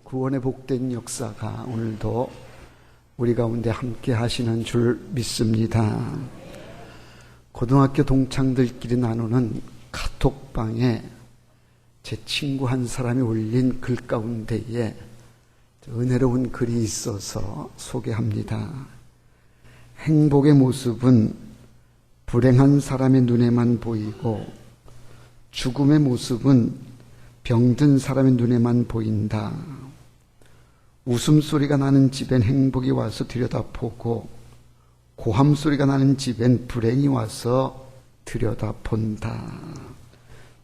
구원의 복된 역사가 오늘도 우리 가운데 함께 하시는 줄 믿습니다. 고등학교 동창들끼리 나누는 카톡방에 제 친구 한 사람이 올린 글 가운데에 은혜로운 글이 있어서 소개합니다. 행복의 모습은 불행한 사람의 눈에만 보이고 죽음의 모습은 병든 사람의 눈에만 보인다. 웃음소리가 나는 집엔 행복이 와서 들여다보고 고함소리가 나는 집엔 불행이 와서 들여다본다.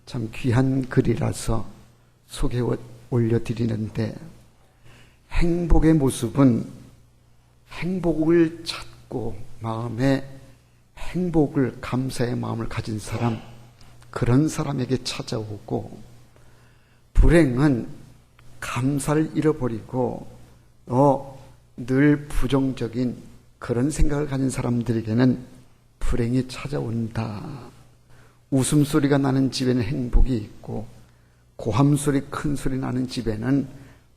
참 귀한 글이라서 소개 올려드리는데, 행복의 모습은 행복을 찾고 마음에 행복을, 감사의 마음을 가진 사람, 그런 사람에게 찾아오고, 불행은 감사를 잃어버리고 늘 부정적인 그런 생각을 가진 사람들에게는 불행이 찾아온다. 웃음소리가 나는 집에는 행복이 있고 고함소리, 큰소리 나는 집에는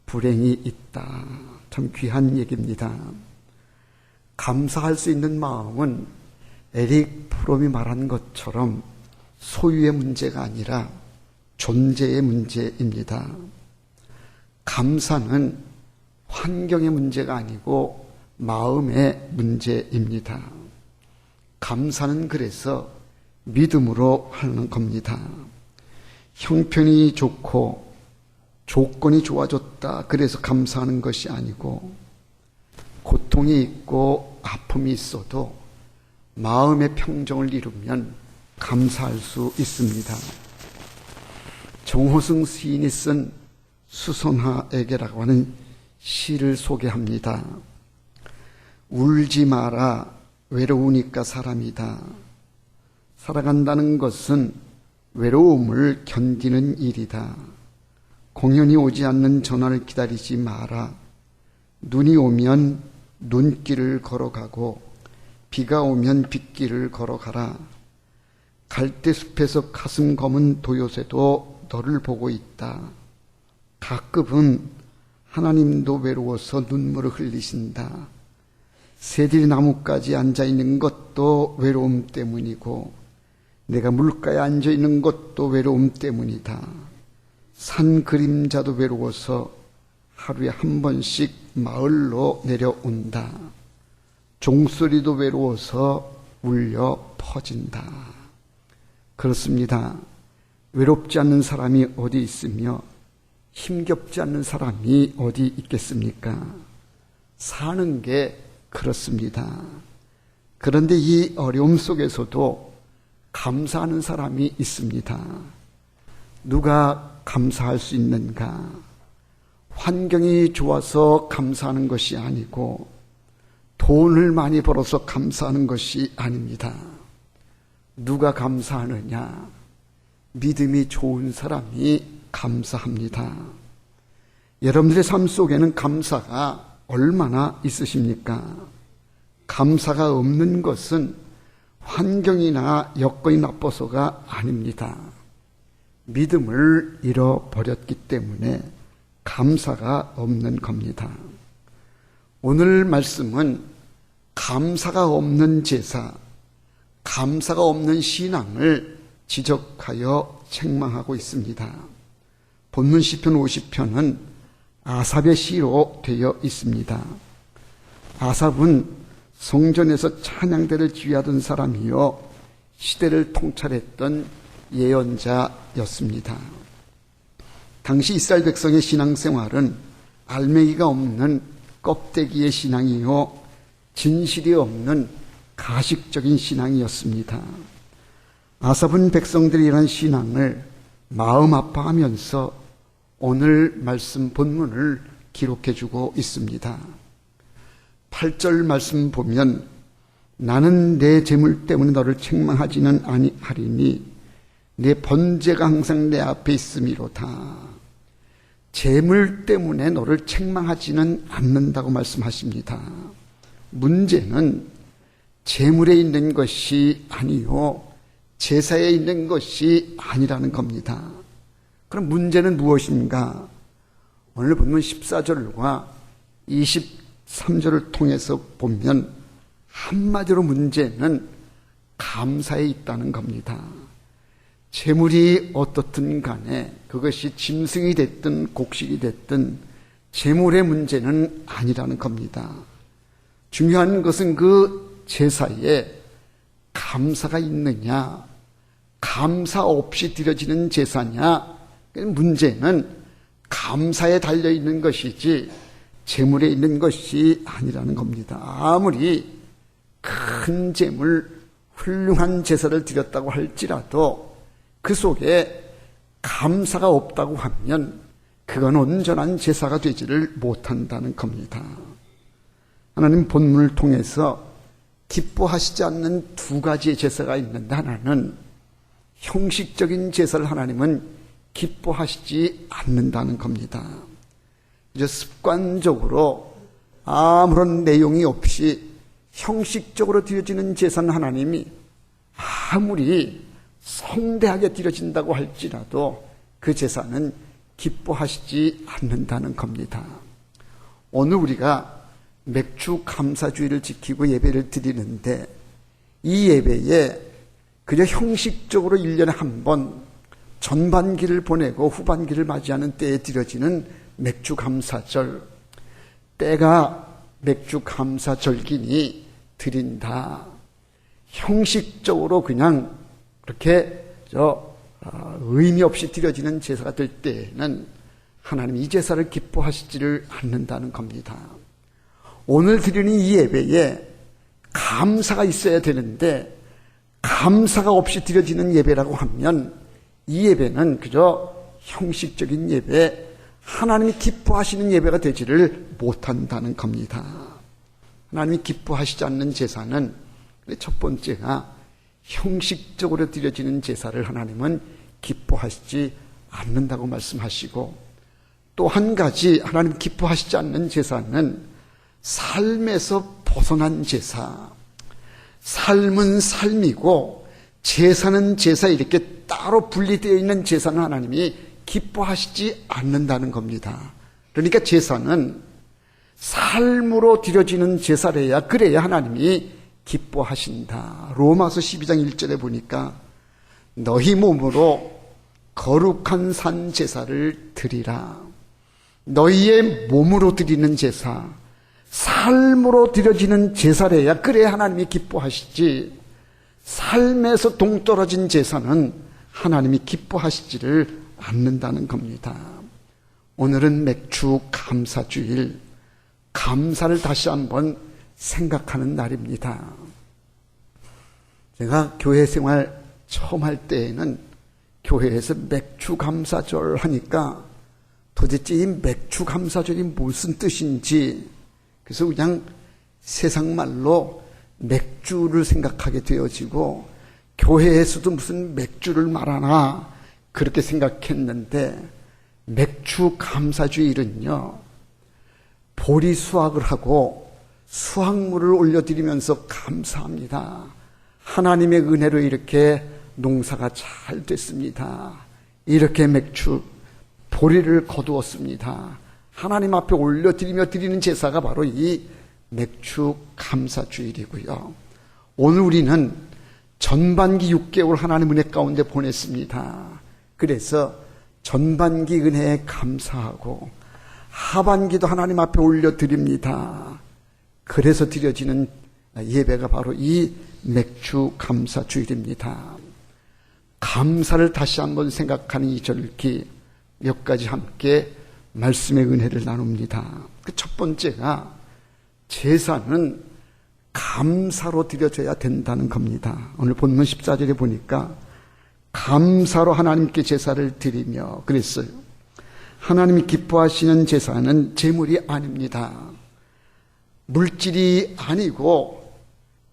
불행이 있다. 참 귀한 얘기입니다. 감사할 수 있는 마음은 에릭 프롬이 말한 것처럼 소유의 문제가 아니라 존재의 문제입니다. 감사는 환경의 문제가 아니고 마음의 문제입니다. 감사는 그래서 믿음으로 하는 겁니다. 형편이 좋고 조건이 좋아졌다, 그래서 감사하는 것이 아니고, 고통이 있고 아픔이 있어도 마음의 평정을 이루면 감사할 수 있습니다. 정호승 시인이 쓴 수선화에게라고 하는 시를 소개합니다. 울지 마라, 외로우니까 사람이다. 살아간다는 것은 외로움을 견디는 일이다. 공연이 오지 않는 전화를 기다리지 마라. 눈이 오면 눈길을 걸어가고 비가 오면 빗길을 걸어가라. 갈대숲에서 가슴 검은 도요새도 너를 보고 있다. 가끔은 하나님도 외로워서 눈물을 흘리신다. 새들이 나뭇가지에 앉아있는 것도 외로움 때문이고 내가 물가에 앉아있는 것도 외로움 때문이다. 산 그림자도 외로워서 하루에 한 번씩 마을로 내려온다. 종소리도 외로워서 울려 퍼진다. 그렇습니다. 외롭지 않는 사람이 어디 있으며 힘겹지 않는 사람이 어디 있겠습니까? 사는 게 그렇습니다. 그런데 이 어려움 속에서도 감사하는 사람이 있습니다. 누가 감사할 수 있는가? 환경이 좋아서 감사하는 것이 아니고 돈을 많이 벌어서 감사하는 것이 아닙니다. 누가 감사하느냐? 믿음이 좋은 사람이 감사합니다. 여러분들의 삶 속에는 감사가 얼마나 있으십니까? 감사가 없는 것은 환경이나 여건이 나빠서가 아닙니다. 믿음을 잃어버렸기 때문에 감사가 없는 겁니다. 오늘 말씀은 감사가 없는 제사, 감사가 없는 신앙을 지적하여 책망하고 있습니다. 본문 시편 50편은 아삽의 시로 되어 있습니다. 아삽은 성전에서 찬양대를 지휘하던 사람이요 시대를 통찰했던 예언자였습니다. 당시 이스라엘 백성의 신앙생활은 알맹이가 없는 껍데기의 신앙이요 진실이 없는 가식적인 신앙이었습니다. 아삽은 백성들이 이런 신앙을 마음 아파하면서 오늘 말씀 본문을 기록해주고 있습니다. 8절 말씀 보면 나는 내 재물 때문에 너를 책망하지는 아니하리니 내 번제가 항상 내 앞에 있음이로다. 재물 때문에 너를 책망하지는 않는다고 말씀하십니다. 문제는 재물에 있는 것이 아니요 제사에 있는 것이 아니라는 겁니다. 그럼 문제는 무엇인가? 오늘 본문 14절과 23절을 통해서 보면 한마디로 문제는 감사에 있다는 겁니다. 재물이 어떻든 간에 그것이 짐승이 됐든 곡식이 됐든 재물의 문제는 아니라는 겁니다. 중요한 것은 그 제사에 감사가 있느냐, 감사 없이 드려지는 제사냐, 문제는 감사에 달려있는 것이지 재물에 있는 것이 아니라는 겁니다. 아무리 큰 재물, 훌륭한 제사를 드렸다고 할지라도 그 속에 감사가 없다고 하면 그건 온전한 제사가 되지를 못한다는 겁니다. 하나님 본문을 통해서 기뻐하시지 않는 두 가지의 제사가 있는데, 하나는 형식적인 제사를 하나님은 기뻐하시지 않는다는 겁니다. 이제 습관적으로 아무런 내용이 없이 형식적으로 드려지는 제사는 하나님이 아무리 성대하게 드려진다고 할지라도 그 제사는 기뻐하시지 않는다는 겁니다. 오늘 우리가 맥주 감사주의를 지키고 예배를 드리는데, 이 예배에 그저 형식적으로 1년에 한 번 전반기를 보내고 후반기를 맞이하는 때에 드려지는 맥주 감사절, 때가 맥주 감사절기니 드린다. 형식적으로 그냥 그렇게 의미 없이 드려지는 제사가 될 때에는 하나님 이 제사를 기뻐하시지를 않는다는 겁니다. 오늘 드리는 이 예배에 감사가 있어야 되는데, 감사가 없이 드려지는 예배라고 하면 이 예배는 그저 형식적인 예배, 하나님이 기뻐하시는 예배가 되지를 못한다는 겁니다. 하나님이 기뻐하시지 않는 제사는 첫 번째가 형식적으로 드려지는 제사를 하나님은 기뻐하시지 않는다고 말씀하시고, 또 한 가지 하나님 기뻐하시지 않는 제사는 삶에서 벗어난 제사, 삶은 삶이고 제사는 제사, 이렇게 따로 분리되어 있는 제사는 하나님이 기뻐하시지 않는다는 겁니다. 그러니까 제사는 삶으로 드려지는 제사래야, 그래야 하나님이 기뻐하신다. 로마서 12장 1절에 보니까 너희 몸으로 거룩한 산 제사를 드리라. 너희의 몸으로 드리는 제사, 삶으로 드려지는 제사래야, 그래야 하나님이 기뻐하시지, 삶에서 동떨어진 제사는 하나님이 기뻐하시지를 않는다는 겁니다. 오늘은 맥주 감사주일, 감사를 다시 한번 생각하는 날입니다. 제가 교회 생활 처음 할 때에는 교회에서 맥주 감사절 하니까 도대체 이 맥주 감사절이 무슨 뜻인지, 그래서 그냥 세상 말로 맥주를 생각하게 되어지고, 교회에서도 무슨 맥주를 말하나 그렇게 생각했는데, 맥주 감사주일은요, 보리 수확을 하고 수확물을 올려드리면서 감사합니다. 하나님의 은혜로 이렇게 농사가 잘 됐습니다. 이렇게 맥주 보리를 거두었습니다. 하나님 앞에 올려드리며 드리는 제사가 바로 이 맥주 감사주일이고요. 오늘 우리는 전반기 6개월 하나님 은혜 가운데 보냈습니다. 그래서 전반기 은혜에 감사하고 하반기도 하나님 앞에 올려드립니다. 그래서 드려지는 예배가 바로 이 맥주 감사주일입니다. 감사를 다시 한번 생각하는 이 절기, 몇 가지 함께 말씀의 은혜를 나눕니다. 그 첫 번째가 제사는 감사로 드려져야 된다는 겁니다. 오늘 본문 14절에 보니까 감사로 하나님께 제사를 드리며 그랬어요. 하나님이 기뻐하시는 제사는 재물이 아닙니다. 물질이 아니고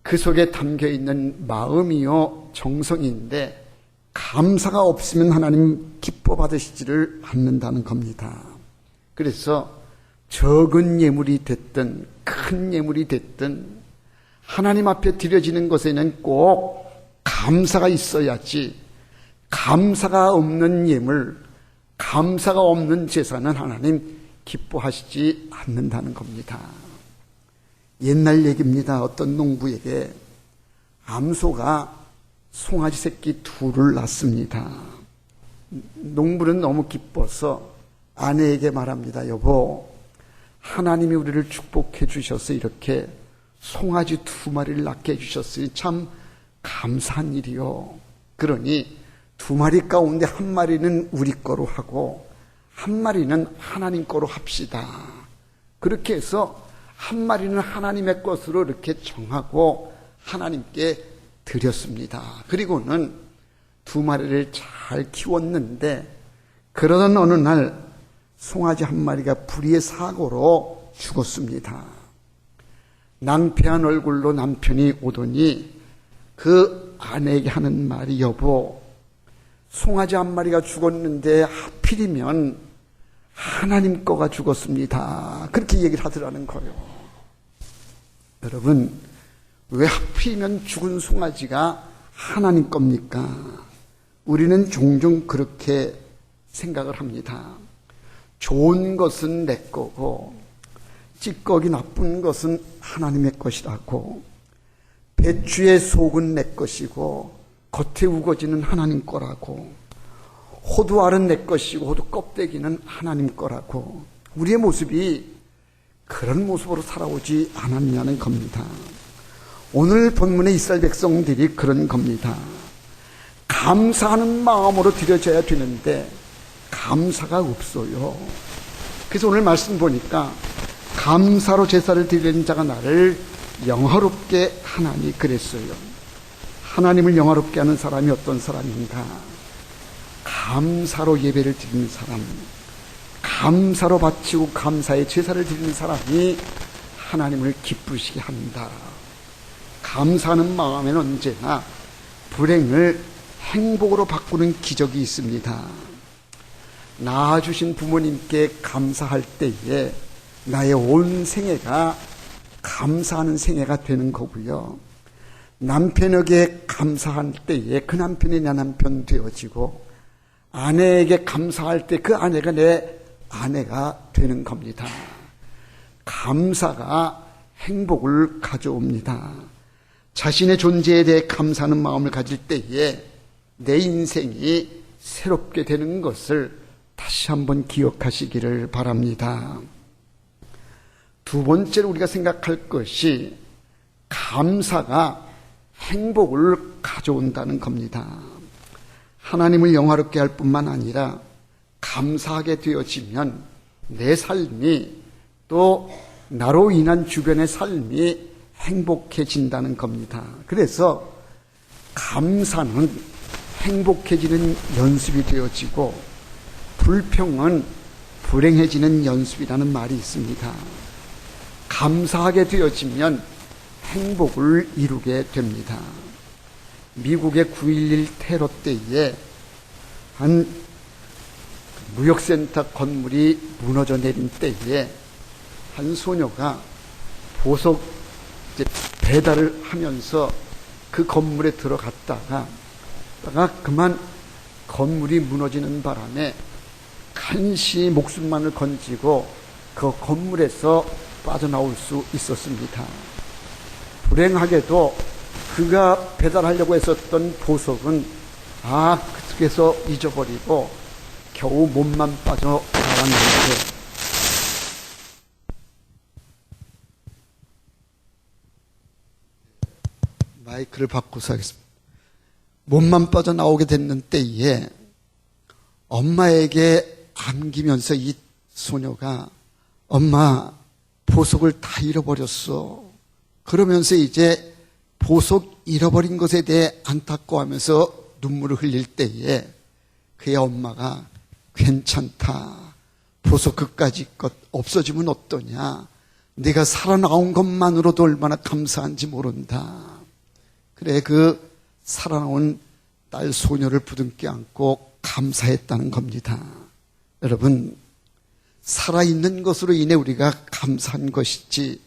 그 속에 담겨있는 마음이요 정성인데, 감사가 없으면 하나님 기뻐 받으시지를 않는다는 겁니다. 그래서 적은 예물이 됐든 큰 예물이 됐든 하나님 앞에 드려지는 것에는 꼭 감사가 있어야지, 감사가 없는 예물, 감사가 없는 제사는 하나님 기뻐하시지 않는다는 겁니다. 옛날 얘기입니다. 어떤 농부에게 암소가 송아지 새끼 둘을 낳습니다. 농부는 너무 기뻐서 아내에게 말합니다. 여보, 하나님이 우리를 축복해 주셔서 이렇게 송아지 2마리를 낳게 해주셨으니 참 감사한 일이요. 그러니 2마리 가운데 1마리는 우리 거로 하고 1마리는 하나님 거로 합시다. 그렇게 해서 1마리는 하나님의 것으로 이렇게 정하고 하나님께 드렸습니다. 그리고는 2마리를 잘 키웠는데 그러던 어느 날 송아지 1마리가 불의의 사고로 죽었습니다. 낭패한 얼굴로 남편이 오더니 그 아내에게 하는 말이 여보, 송아지 1마리가 죽었는데 하필이면 하나님 거가 죽었습니다. 그렇게 얘기를 하더라는 거예요. 여러분, 왜 하필이면 죽은 송아지가 하나님 겁니까? 우리는 종종 그렇게 생각을 합니다. 좋은 것은 내 거고 찌꺼기 나쁜 것은 하나님의 것이라고, 배추의 속은 내 것이고 겉에 우거지는 하나님 거라고, 호두알은 내 것이고 호두 껍데기는 하나님 거라고, 우리의 모습이 그런 모습으로 살아오지 않았냐는 겁니다. 오늘 본문의 이스라엘 백성들이 그런 겁니다. 감사하는 마음으로 드려져야 되는데 감사가 없어요. 그래서 오늘 말씀 보니까 감사로 제사를 드리는 자가 나를 영화롭게 하나니 그랬어요. 하나님을 영화롭게 하는 사람이 어떤 사람인가? 감사로 예배를 드리는 사람, 감사로 바치고 감사의 제사를 드리는 사람이 하나님을 기쁘시게 한다. 감사하는 마음에는 언제나 불행을 행복으로 바꾸는 기적이 있습니다. 낳아주신 부모님께 감사할 때에 나의 온 생애가 감사하는 생애가 되는 거고요. 남편에게 감사할 때에 그 남편이 내 남편 되어지고, 아내에게 감사할 때 그 아내가 내 아내가 되는 겁니다. 감사가 행복을 가져옵니다. 자신의 존재에 대해 감사하는 마음을 가질 때에 내 인생이 새롭게 되는 것을 다시 한번 기억하시기를 바랍니다. 두 번째로 우리가 생각할 것이 감사가 행복을 가져온다는 겁니다. 하나님을 영화롭게 할 뿐만 아니라 감사하게 되어지면 내 삶이, 또 나로 인한 주변의 삶이 행복해진다는 겁니다. 그래서 감사는 행복해지는 연습이 되어지고 불평은 불행해지는 연습이라는 말이 있습니다. 감사하게 되어지면 행복을 이루게 됩니다. 미국의 9.11 테러 때에 한 무역센터 건물이 무너져 내린 때에 한 소녀가 보석 배달을 하면서 그 건물에 들어갔다가 그만 건물이 무너지는 바람에 간신히 목숨만을 건지고 그 건물에서 빠져나올 수 있었습니다. 불행하게도 그가 배달하려고 했었던 보석은 그쪽에서 잊어버리고 겨우 몸만 빠져나왔는데, 마이크를 바꾸서 하겠습니다. 몸만 빠져나오게 됐는 때에 엄마에게 안기면서 이 소녀가 엄마, 보석을 다 잃어버렸어. 그러면서 이제 보석 잃어버린 것에 대해 안타까워하면서 눈물을 흘릴 때에 그의 엄마가 괜찮다. 보석 그까짓 것 없어지면 어떠냐. 네가 살아나온 것만으로도 얼마나 감사한지 모른다. 그래, 그 살아나온 딸 소녀를 부둥켜 안고 감사했다는 겁니다. 여러분, 살아있는 것으로 인해 우리가 감사한 것이지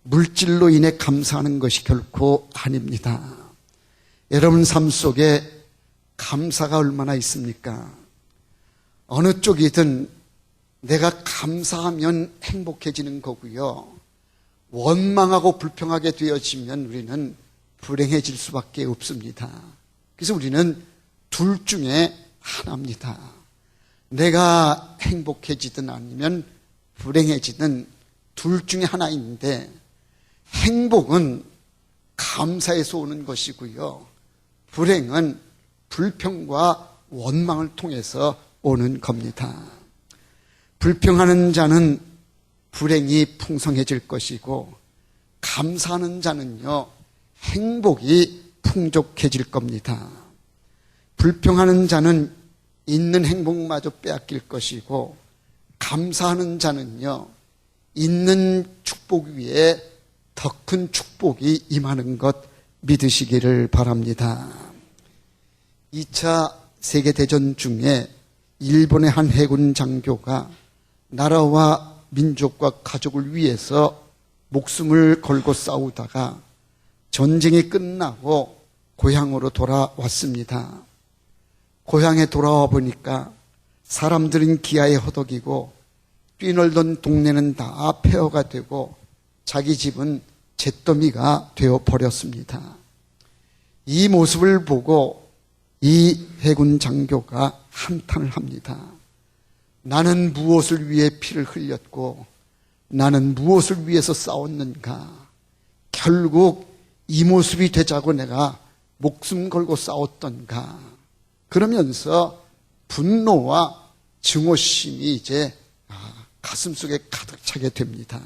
물질로 인해 감사하는 것이 결코 아닙니다. 여러분 삶 속에 감사가 얼마나 있습니까? 어느 쪽이든 내가 감사하면 행복해지는 거고요. 원망하고 불평하게 되어지면 우리는 불행해질 수밖에 없습니다. 그래서 우리는 둘 중에 하나입니다. 내가 행복해지든 아니면 불행해지든 둘 중에 하나인데, 행복은 감사에서 오는 것이고요. 불행은 불평과 원망을 통해서 오는 겁니다. 불평하는 자는 불행이 풍성해질 것이고, 감사하는 자는요, 행복이 풍족해질 겁니다. 불평하는 자는 있는 행복마저 빼앗길 것이고, 감사하는 자는요, 있는 축복 위에 더 큰 축복이 임하는 것 믿으시기를 바랍니다. 2차 세계대전 중에 일본의 한 해군 장교가 나라와 민족과 가족을 위해서 목숨을 걸고 싸우다가 전쟁이 끝나고 고향으로 돌아왔습니다. 고향에 돌아와 보니까 사람들은 기아에 허덕이고 뛰놀던 동네는 다 폐허가 되고 자기 집은 잿더미가 되어 버렸습니다. 이 모습을 보고 이 해군 장교가 한탄을 합니다. 나는 무엇을 위해 피를 흘렸고 나는 무엇을 위해서 싸웠는가? 결국 이 모습이 되자고 내가 목숨 걸고 싸웠던가? 그러면서 분노와 증오심이 이제 가슴속에 가득 차게 됩니다.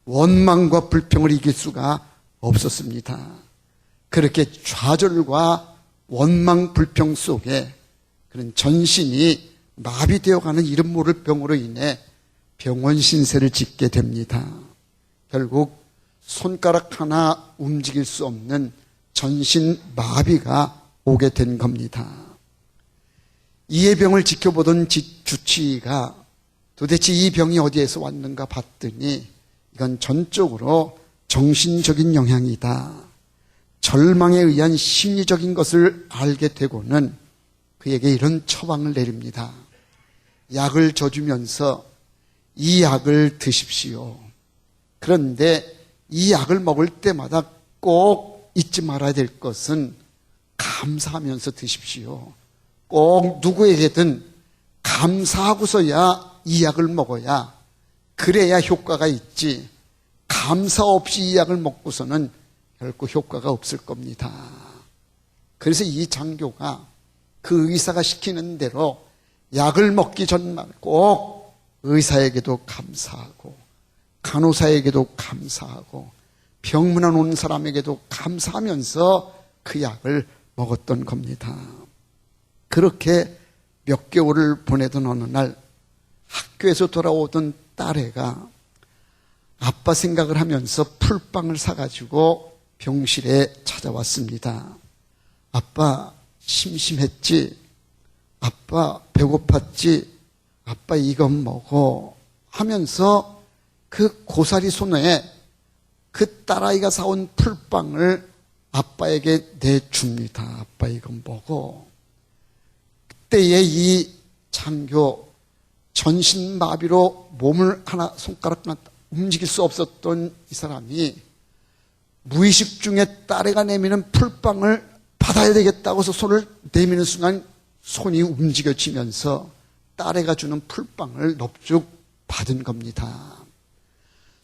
원망과 불평을 이길 수가 없었습니다. 그렇게 좌절과 원망, 불평 속에 그런 전신이 마비되어가는 이름 모를 병으로 인해 병원 신세를 짓게 됩니다. 결국 손가락 하나 움직일 수 없는 전신 마비가 오게 된 겁니다. 이의 병을 지켜보던 주치의가 도대체 이 병이 어디에서 왔는가 봤더니 이건 전적으로 정신적인 영향이다. 절망에 의한 심리적인 것을 알게 되고는 그에게 이런 처방을 내립니다. 약을 줘주면서 이 약을 드십시오. 그런데 이 약을 먹을 때마다 꼭 잊지 말아야 될 것은 감사하면서 드십시오. 꼭 누구에게든 감사하고서야 이 약을 먹어야, 그래야 효과가 있지, 감사 없이 이 약을 먹고서는 결코 효과가 없을 겁니다. 그래서 이 장교가 그 의사가 시키는 대로 약을 먹기 전날 꼭 의사에게도 감사하고 간호사에게도 감사하고 병문안 온 사람에게도 감사하면서 그 약을 먹었던 겁니다. 그렇게 몇 개월을 보내던 어느 날 학교에서 돌아오던 딸애가 아빠 생각을 하면서 풀빵을 사가지고 병실에 찾아왔습니다. 아빠 심심했지? 아빠 배고팠지? 아빠 이건 먹어 하면서 그 고사리 손에 그 딸아이가 사온 풀빵을 아빠에게 내줍니다. 아빠 이건 먹어. 그때에 이 장교 전신마비로 몸을 하나 손가락 하나 움직일 수 없었던 이 사람이 무의식 중에 딸애가 내미는 풀빵을 받아야 되겠다고 해서 손을 내미는 순간 손이 움직여지면서 딸애가 주는 풀빵을 넙죽 받은 겁니다.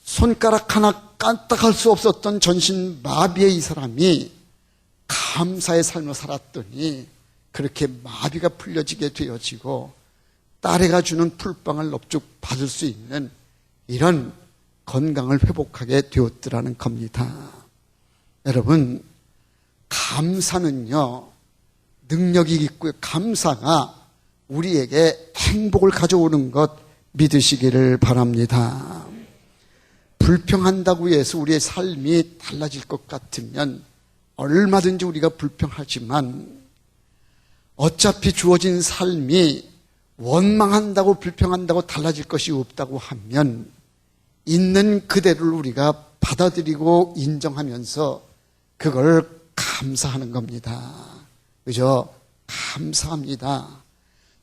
손가락 하나 까딱할 수 없었던 전신마비의 이 사람이 감사의 삶을 살았더니 그렇게 마비가 풀려지게 되어지고 딸애가 주는 풀빵을 넙죽 받을 수 있는 이런 건강을 회복하게 되었더라는 겁니다. 여러분, 감사는요, 능력이 있고요. 감사가 우리에게 행복을 가져오는 것 믿으시기를 바랍니다. 불평한다고 해서 우리의 삶이 달라질 것 같으면 얼마든지 우리가 불평하지만 어차피 주어진 삶이 원망한다고 불평한다고 달라질 것이 없다고 하면 있는 그대로를 우리가 받아들이고 인정하면서 그걸 감사하는 겁니다. 그죠? 감사합니다.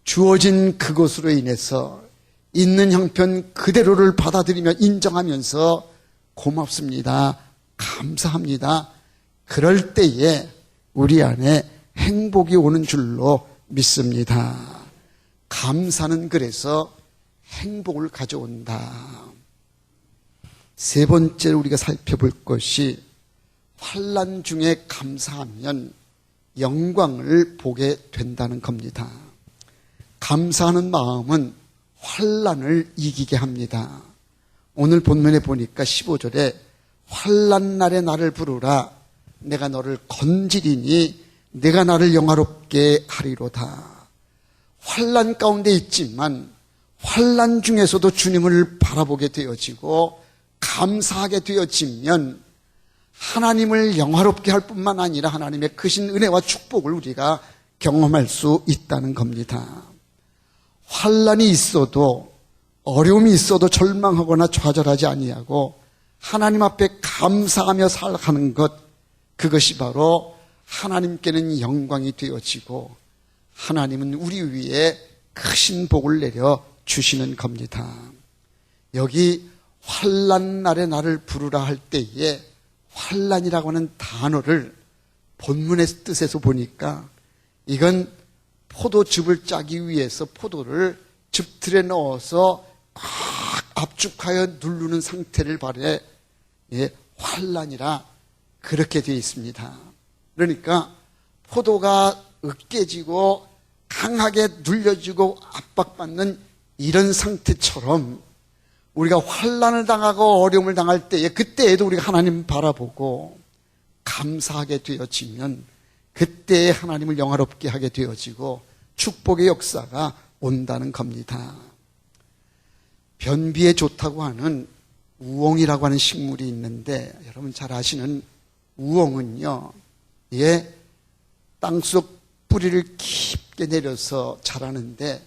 주어진 그것으로 인해서 있는 형편 그대로를 받아들이며 인정하면서 고맙습니다, 감사합니다. 그럴 때에 우리 안에 행복이 오는 줄로 믿습니다. 감사는 그래서 행복을 가져온다. 세 번째로 우리가 살펴볼 것이 환난 중에 감사하면 영광을 보게 된다는 겁니다. 감사하는 마음은 환난을 이기게 합니다. 오늘 본문에 보니까 15절에 환난 날에 나를 부르라 내가 너를 건지리니 내가 나를 영화롭게 하리로다. 환난 가운데 있지만 환난 중에서도 주님을 바라보게 되어지고 감사하게 되어지면 하나님을 영화롭게 할 뿐만 아니라 하나님의 크신 은혜와 축복을 우리가 경험할 수 있다는 겁니다. 환난이 있어도 어려움이 있어도 절망하거나 좌절하지 아니하고 하나님 앞에 감사하며 살아가는 것, 그것이 바로 하나님께는 영광이 되어지고 하나님은 우리 위에 크신 복을 내려 주시는 겁니다. 여기 환난 날에 나를 부르라 할 때에 환난이라고 하는 단어를 본문의 뜻에서 보니까 이건 포도즙을 짜기 위해서 포도를 즙틀에 넣어서 꽉 압축하여 누르는 상태를 말해 환난이라 그렇게 되어 있습니다. 그러니까 포도가 으깨지고 강하게 눌려지고 압박받는 이런 상태처럼 우리가 환난을 당하고 어려움을 당할 때에 그때에도 우리가 하나님 바라보고 감사하게 되어지면 그때에 하나님을 영화롭게 하게 되어지고 축복의 역사가 온다는 겁니다. 변비에 좋다고 하는 우엉이라고 하는 식물이 있는데 여러분 잘 아시는 우엉은요, 땅속 뿌리를 깊게 내려서 자라는데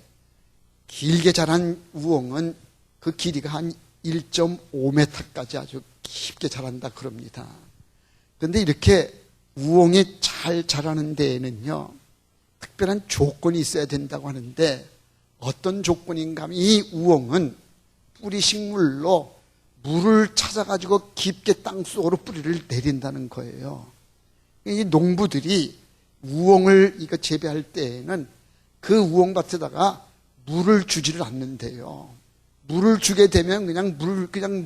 길게 자란 우엉은 그 길이가 한 1.5m까지 아주 깊게 자란다 그럽니다. 그런데 이렇게 우엉이 잘 자라는 데에는요, 특별한 조건이 있어야 된다고 하는데 어떤 조건인가 하면 이 우엉은 뿌리 식물로 물을 찾아가지고 깊게 땅속으로 뿌리를 내린다는 거예요. 이 농부들이 우엉을 이거 재배할 때에는 그 우엉밭에다가 물을 주지를 않는데요. 물을 주게 되면 그냥 그냥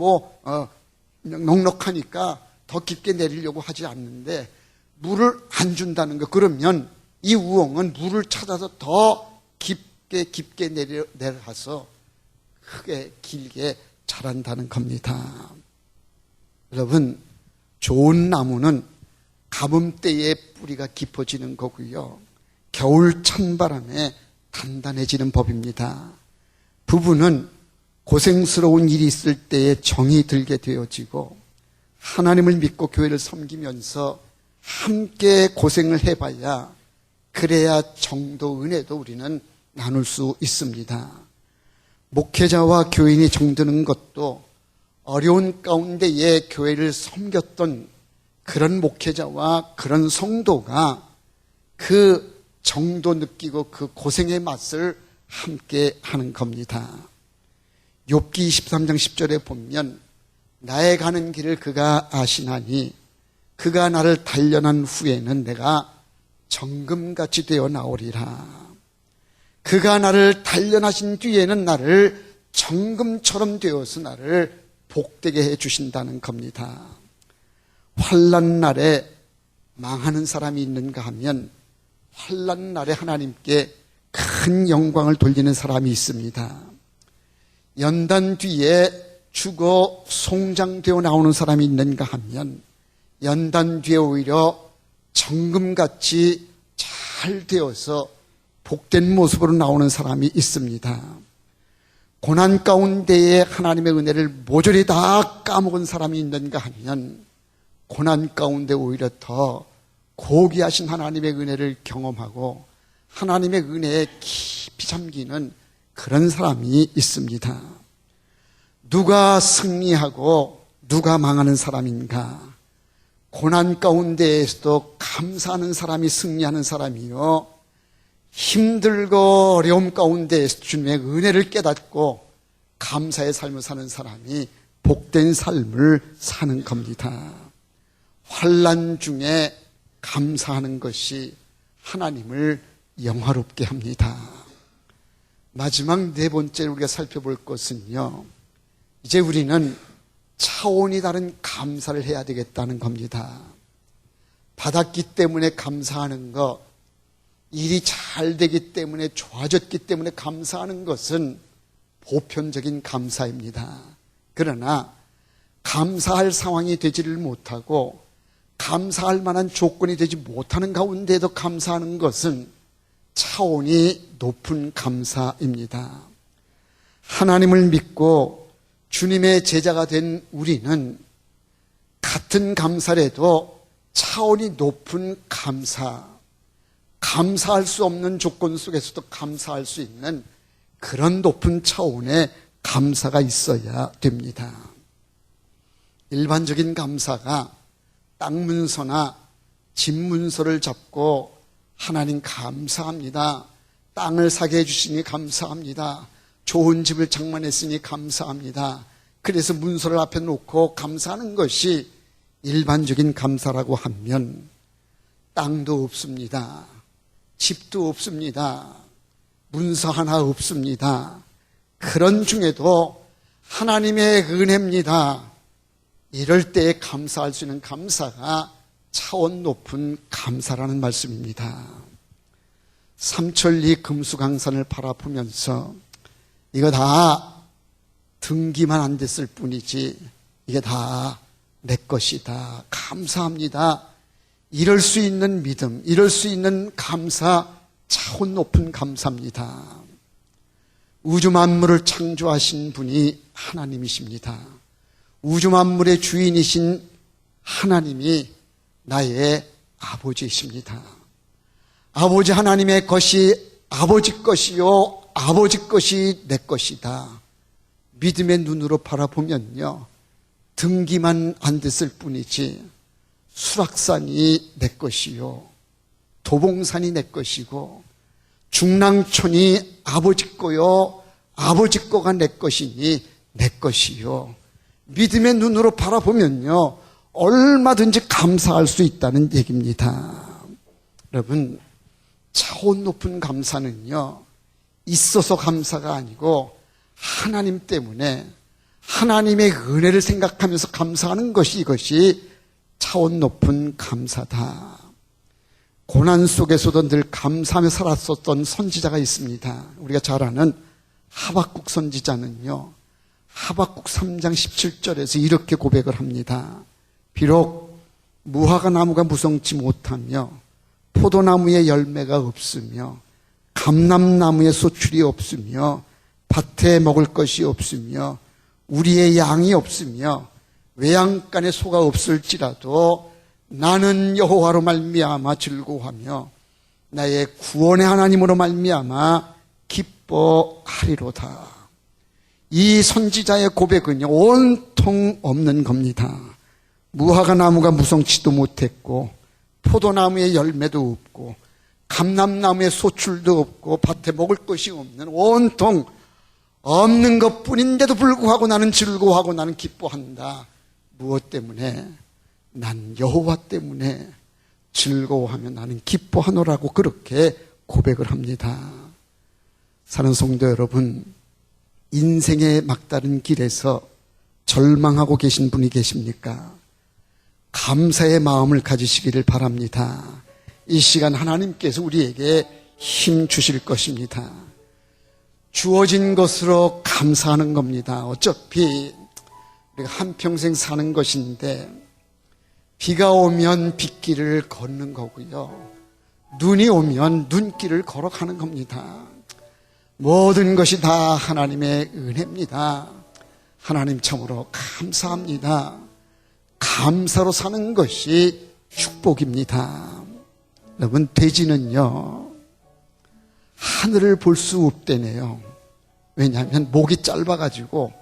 넉넉하니까 더 깊게 내리려고 하지 않는데 물을 안 준다는 거. 그러면 이 우엉은 물을 찾아서 더 깊게 내려가서 크게 길게 자란다는 겁니다. 여러분, 좋은 나무는 가뭄 때에 뿌리가 깊어지는 거고요. 겨울 찬바람에 단단해지는 법입니다. 부부는 고생스러운 일이 있을 때에 정이 들게 되어지고 하나님을 믿고 교회를 섬기면서 함께 고생을 해봐야 그래야 정도 은혜도 우리는 나눌 수 있습니다. 목회자와 교인이 정드는 것도 어려운 가운데에 교회를 섬겼던 그런 목회자와 그런 성도가 그 정도 느끼고 그 고생의 맛을 함께 하는 겁니다. 욥기 23장 10절에 보면 나의 가는 길을 그가 아시나니 그가 나를 단련한 후에는 내가 정금같이 되어 나오리라. 그가 나를 단련하신 뒤에는 나를 정금처럼 되어서 나를 복되게 해주신다는 겁니다. 환난 날에 망하는 사람이 있는가 하면 환난 날에 하나님께 큰 영광을 돌리는 사람이 있습니다. 연단 뒤에 죽어 송장되어 나오는 사람이 있는가 하면 연단 뒤에 오히려 정금같이 잘 되어서 복된 모습으로 나오는 사람이 있습니다. 고난 가운데에 하나님의 은혜를 모조리 다 까먹은 사람이 있는가 하면 고난 가운데 오히려 더 고귀하신 하나님의 은혜를 경험하고 하나님의 은혜에 깊이 잠기는 그런 사람이 있습니다. 누가 승리하고 누가 망하는 사람인가? 고난 가운데에서도 감사하는 사람이 승리하는 사람이요, 힘들고 어려움 가운데에서 주님의 은혜를 깨닫고 감사의 삶을 사는 사람이 복된 삶을 사는 겁니다. 환난 중에 감사하는 것이 하나님을 영화롭게 합니다. 마지막 네 번째로 우리가 살펴볼 것은요, 이제 우리는 차원이 다른 감사를 해야 되겠다는 겁니다. 받았기 때문에 감사하는 것, 일이 잘 되기 때문에, 좋아졌기 때문에 감사하는 것은 보편적인 감사입니다. 그러나 감사할 상황이 되지를 못하고 감사할 만한 조건이 되지 못하는 가운데도 감사하는 것은 차원이 높은 감사입니다. 하나님을 믿고 주님의 제자가 된 우리는 같은 감사라도 차원이 높은 감사할 수 없는 조건 속에서도 감사할 수 있는 그런 높은 차원의 감사가 있어야 됩니다. 일반적인 감사가 땅 문서나 집 문서를 잡고 하나님 감사합니다. 땅을 사게 해주시니 감사합니다. 좋은 집을 장만했으니 감사합니다. 그래서 문서를 앞에 놓고 감사하는 것이 일반적인 감사라고 하면 땅도 없습니다. 집도 없습니다. 문서 하나 없습니다. 그런 중에도 하나님의 은혜입니다. 이럴 때에 감사할 수 있는 감사가 차원 높은 감사라는 말씀입니다. 삼천리 금수강산을 바라보면서 이거 다 등기만 안 됐을 뿐이지 이게 다 내 것이다. 감사합니다. 이럴 수 있는 믿음, 이럴 수 있는 감사, 차원 높은 감사입니다. 우주 만물을 창조하신 분이 하나님이십니다. 우주 만물의 주인이신 하나님이 나의 아버지이십니다. 아버지 하나님의 것이 아버지 것이요, 아버지 것이 내 것이다. 믿음의 눈으로 바라보면요, 등기만 안 됐을 뿐이지 수락산이 내 것이요, 도봉산이 내 것이고 중랑천이 아버지 거요, 아버지 거가 내 것이니 내 것이요. 믿음의 눈으로 바라보면요, 얼마든지 감사할 수 있다는 얘기입니다. 여러분, 차원 높은 감사는요, 있어서 감사가 아니고 하나님 때문에 하나님의 은혜를 생각하면서 감사하는 것이, 이것이 차원 높은 감사다. 고난 속에서도 늘 감사하며 살았었던 선지자가 있습니다. 우리가 잘 아는 하박국 선지자는요, 하박국 3장 17절에서 이렇게 고백을 합니다. 비록 무화과 나무가 무성치 못하며 포도나무에 열매가 없으며 감람나무에 소출이 없으며 밭에 먹을 것이 없으며 우리의 양이 없으며 외양간에 소가 없을지라도 나는 여호와로 말미암아 즐거워하며 나의 구원의 하나님으로 말미암아 기뻐하리로다. 이 선지자의 고백은요, 온통 없는 겁니다. 무화과 나무가 무성치도 못했고 포도나무에 열매도 없고 감람나무에 소출도 없고 밭에 먹을 것이 없는, 온통 없는 것뿐인데도 불구하고 나는 즐거워하고 나는 기뻐한다. 무엇 때문에? 난 여호와 때문에 즐거워하며 나는 기뻐하노라고 그렇게 고백을 합니다. 사는 성도 여러분, 인생의 막다른 길에서 절망하고 계신 분이 계십니까? 감사의 마음을 가지시기를 바랍니다. 이 시간 하나님께서 우리에게 힘 주실 것입니다. 주어진 것으로 감사하는 겁니다. 어차피 우리가 한평생 사는 것인데 비가 오면 빗길을 걷는 거고요, 눈이 오면 눈길을 걸어가는 겁니다. 모든 것이 다 하나님의 은혜입니다. 하나님 참으로 감사합니다. 감사로 사는 것이 축복입니다. 여러분, 돼지는요, 하늘을 볼 수 없대네요. 왜냐하면 목이 짧아가지고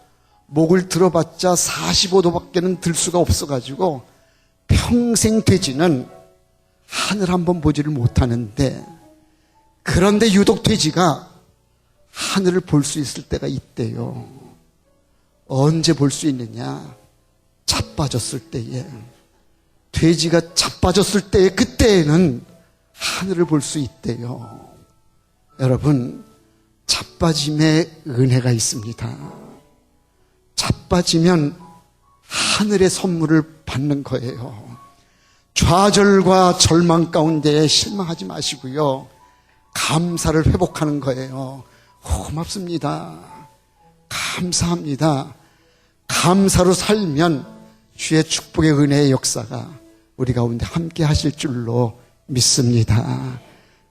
목을 들어봤자 45도밖에는 들 수가 없어가지고 평생 돼지는 하늘 한번 보지를 못하는데, 그런데 유독 돼지가 하늘을 볼 수 있을 때가 있대요. 언제 볼 수 있느냐? 자빠졌을 때에, 돼지가 자빠졌을 때에, 그때에는 하늘을 볼 수 있대요. 여러분, 자빠짐에 은혜가 있습니다. 자빠지면 하늘의 선물을 받는 거예요. 좌절과 절망 가운데 실망하지 마시고요. 감사를 회복하는 거예요. 고맙습니다. 감사합니다. 감사로 살면 주의 축복의 은혜의 역사가 우리 가운데 함께 하실 줄로 믿습니다.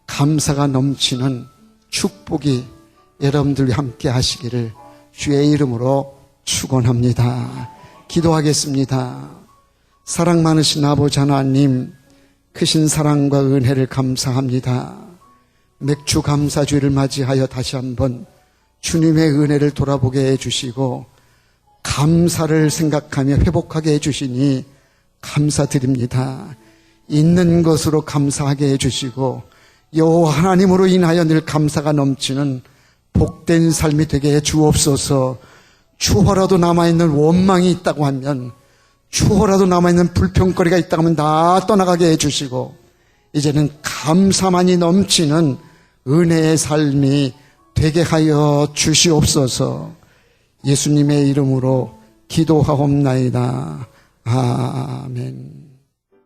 감사가 넘치는 축복이 여러분들과 함께 하시기를 주의 이름으로 축원합니다. 기도하겠습니다. 사랑 많으신 아버지 하나님, 크신 사랑과 은혜를 감사합니다. 맥주 감사주의를 맞이하여 다시 한번 주님의 은혜를 돌아보게 해주시고 감사를 생각하며 회복하게 해주시니 감사드립니다. 있는 것으로 감사하게 해주시고 여호와 하나님으로 인하여 늘 감사가 넘치는 복된 삶이 되게 해 주옵소서. 추호라도 남아있는 원망이 있다고 하면, 추호라도 남아있는 불평거리가 있다고 하면 다 떠나가게 해주시고 이제는 감사만이 넘치는 은혜의 삶이 되게 하여 주시옵소서. 예수님의 이름으로 기도하옵나이다. 아멘.